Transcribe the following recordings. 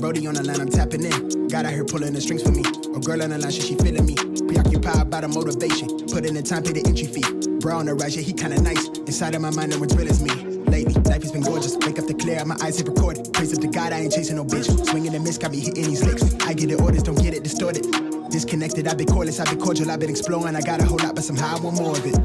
Brody on the line, I'm tapping in. God out here pulling the strings for me. A girl on the line, she feeling me. Preoccupied by the motivation. Put in the time, pay the entry fee. Bro on the rise, yeah, he kinda nice. Inside of my mind, no one's real as me. Lately, life has been gorgeous. Wake up to clear, my eyes hit record. Praise up to God, I ain't chasing no bitch. Swinging the miss, got me hitting these licks. I get the orders, don't get it distorted. Disconnected, I've been cordless, I've been cordial, I've been exploring. I got a whole lot, but somehow I want more of it.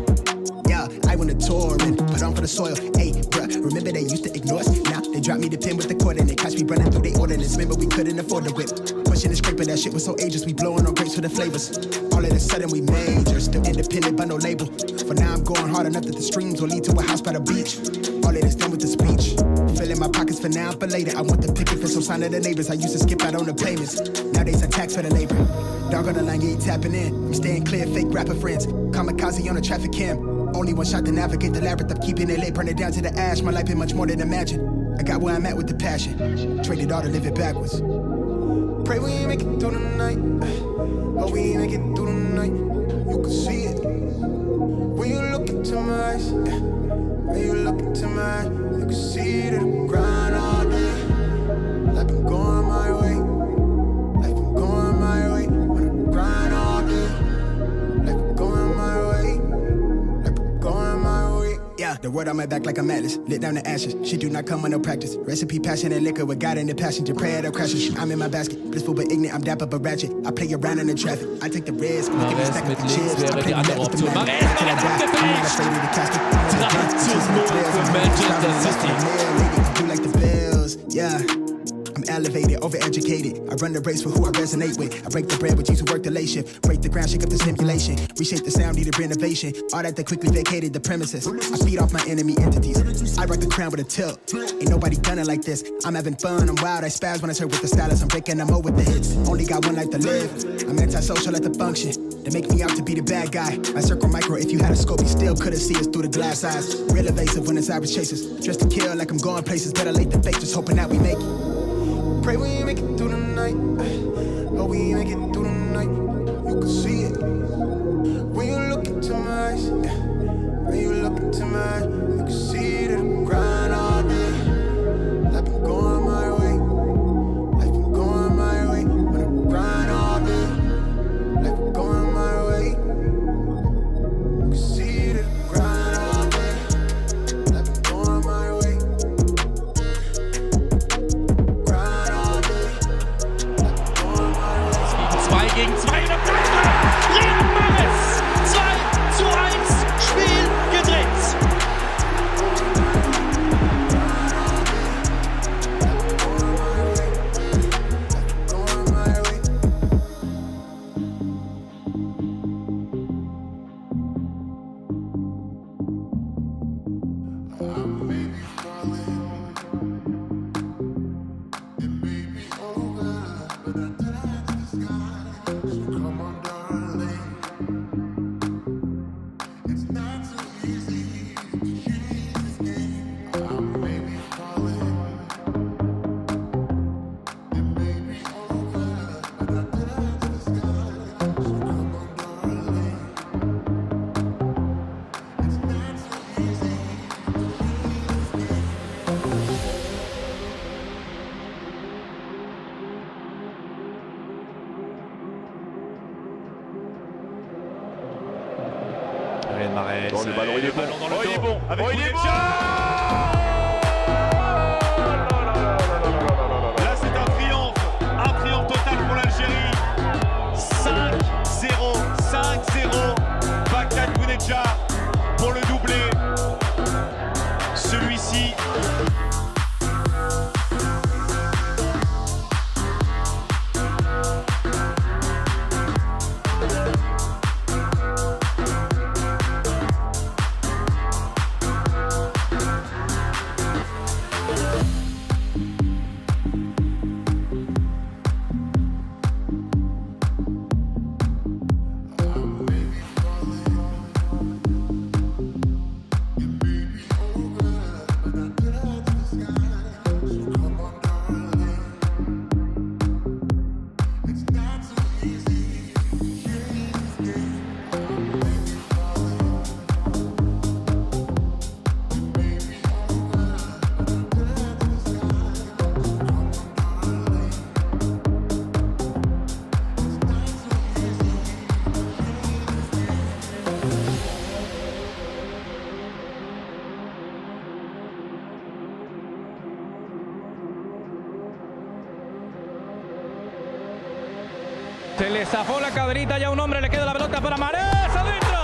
Yeah, I went to tour and put on for the soil. Hey, bruh, remember they used to ignore us? Now they dropped me the pin with the cord and they catch me running through they ordinance. Remember we couldn't afford the whip. Pushing the scraper, that shit was so ageless. We blowing on grapes for the flavors. All of a sudden we major, still independent but no label. For now I'm going hard enough that the streams will lead to a house by the beach. All of this done with the speech. Filling my pockets for now, for later. I want the picket for some sign of the neighbors. I used to skip out on the payments. Nowadays I tax for the labor. Dog on the line, yeah, tapping in. I'm staying clear, fake rapper friends. Kamikaze on the traffic cam. Only one shot to navigate the labyrinth of keeping it lit, burn it down to the ash. My life been much more than imagine. I got where I'm at with the passion. Traded all to live it backwards. Pray we make it through the night. Oh, we make it through the night. You can see it when you look into my eyes. When you look into my eyes, you can see the grind all day. Life been going my way. Life been going my way. When I grind all day. Life been going my way. Life been going my way. Yeah, the word on my back like I'm Atlas. Lit down the ashes. She do not come with no practice. Recipe, passion, and liquor with God in the passenger. Pray at her crashes. I'm in my basket. Blissful but ignorant. I'm dapper but ratchet. I play around in the traffic. I take the risk. Mahrez mit links wäre die andere Option. Mahrez mit der abgefälscht. 3:0 für Manchester City. Yeah. I'm elevated, overeducated. I run the race for who I resonate with. I break the bread with these who work the late shift. Break the ground, shake up the simulation. Reshape the sound, needed renovation. All that they quickly vacated the premises. I feed off my enemy entities. I rock the crown with a tilt. Ain't nobody done it like this. I'm having fun, I'm wild. I spaz when I serve with the stylist. I'm breaking them over with the hits. Only got one life to live. I'm antisocial at the function. They make me out to be the bad guy. My circle micro, if you had a scope, you still couldn't see us through the glass eyes. Real evasive when it's Irish chasers. Dressed to kill like I'm going places. Better late than fake, just hoping that we make it. Pray we make it through the night. Oh, we make it through the night. You can see it when you look into my eyes. When you look into my eyes, you can see the grind all day. Life been going my way. Life been going my way. When I grind all day. Life been going my way. You can see the grind all day. Life been going my way. 2 gegen 2 in der Flanke. Riyad Mahrez. 2:1. Spiel gedreht. Mahrez. Bon, le ballon il est bon. Il est bon. Avec Bounedjah. Là c'est un triomphe total pour l'Algérie. 5-0, Bagdad Bounedjah pour le doublé. Celui-ci. Se le zafó la caderita ya a un hombre, le queda la pelota para Mahrez, adentro.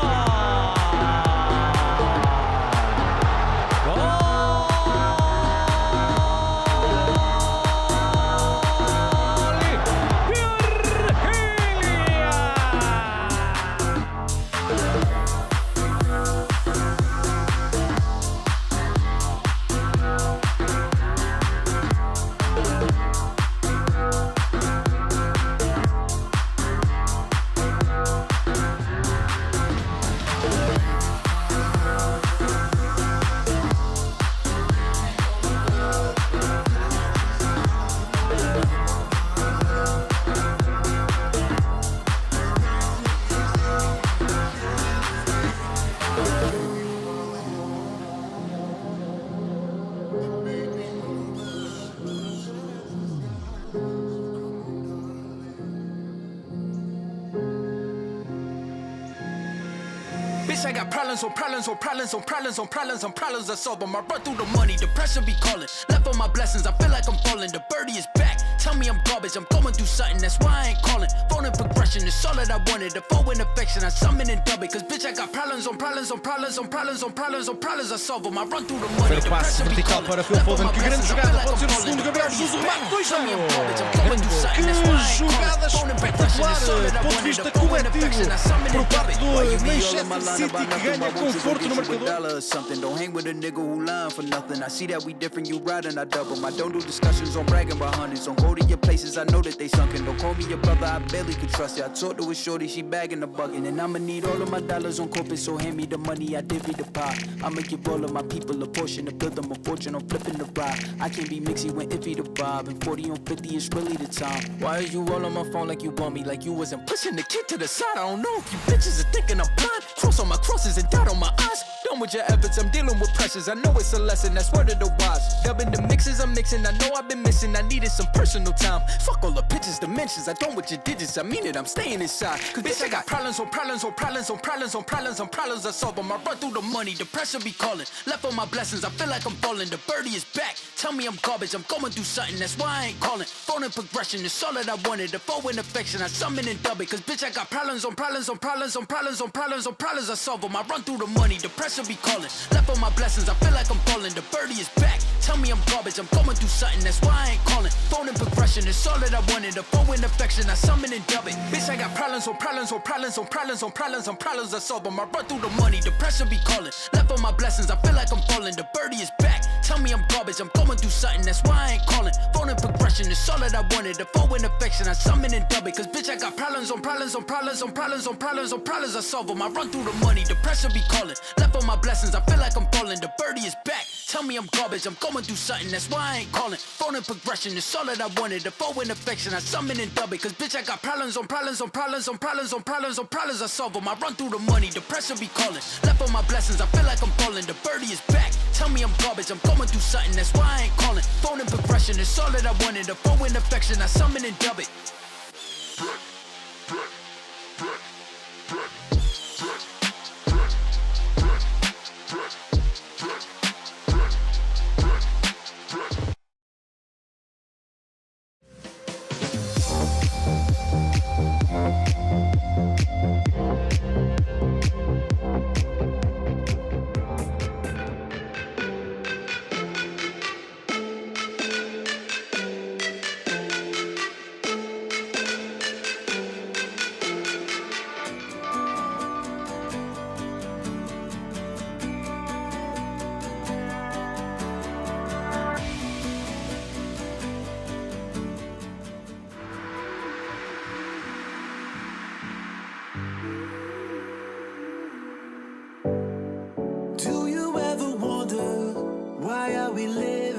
¡Gol! Bitch, I got problems on problems on problems on problems on problems on problems I solve them. I run through the money, the pressure be calling. Left on my blessings, I feel like I'm falling. The birdie is back, tell me I'm garbage. I'm going through something, that's why I ain't calling. Phone in progression, it's all that I wanted. The foe in affection, I summon and dub it. Cause bitch, I got problems on problems on problems on problems on problems on problems I solve them. I run through the money, the Passe pressure be vertical calling. para Phil Foden, que grande jogada, pode ser o segundo. Gabriel Jesus, o remate 2-0. Que jogada espetacular, ponto de vista coletivo, por parte do Manchester City, que ganha conforto no marcador. Don't hang with a nigga who lying for nothing. I see that we different, you riding, I double. I don't do discussions on bragging about hundreds. Don't go to your places, I know that they sunken. Don't call me your brother, I barely can trust you. I talked to a shorty, she bagging the bucket. And I'ma need all of my dollars on corporate, so hand me the money, I divvy the pie. I'ma give all of my people a portion to build them a fortune, I'm flipping the ride. I can't be mixy when iffy the vibe, and 40 on 50 is really the time. Why is you all on my phone like you want me, like you wasn't pushing the kid to the side? I don't know if you bitches are thinking I'm blind. Cross on my crosses and dot on my eyes. Done with your efforts, I'm dealing with pressures. I know it's a lesson, that's word of the wise. Dubbing the mixes I'm mixing, I know I've been missing. I needed some personal time. Fuck all the pictures, dimensions. I don't with your digits, I mean it, I'm staying inside. Cause bitch, I got problems on problems on problems on problems on problems on problems I solve them. I run through the money, the pressure be calling. Left on my blessings, I feel like I'm falling. The birdie is back, tell me I'm garbage. I'm going through something, that's why I ain't calling. Phone in progression, it's all that I wanted. The foe in affection, I summon and dub it. Cause bitch, I got problems on problems on problems on problems on problems on problems I solve them. I run through the money, the pressure be calling. Left on my blessings, I feel like I'm falling. The birdie is back, tell me I'm garbage. I'm going through something, that's why I ain't calling. Phone in progression, it's all that I wanted. The foe in affection, I summon and dub it. Bitch, I got problems on problems on problems on problems on problems on problems I solve them. I run through the money, the pressure be calling. Left on my blessings, I feel like I'm falling. The birdie is back, tell me I'm garbage. I'm going through something, that's why I ain't calling. Phone in progression, it's all that I wanted. The foe in affection, I summon and dub it. Cause bitch, I got problems on problems on problems on problems on problems on problems I solve them. I run through the money, the pressure be calling. Left on my blessings, I feel like I'm falling. The birdie is back, tell me I'm garbage. I'm going through something, that's why I ain't calling. Phone in progression, it's all that I wanted. The foe in affection, I summon and dub it. Cause bitch, I got problems on problems on problems on problems on problems on problems I solve them. I run through the money, the pressure be calling. Left on my blessings, I feel like I'm falling. The birdie is back, tell me I'm garbage. I'm going through something, that's why I ain't calling. Phone in progression, it's all that I wanted. The foe in affection, I summon and dub it. Do you ever wonder why are we living?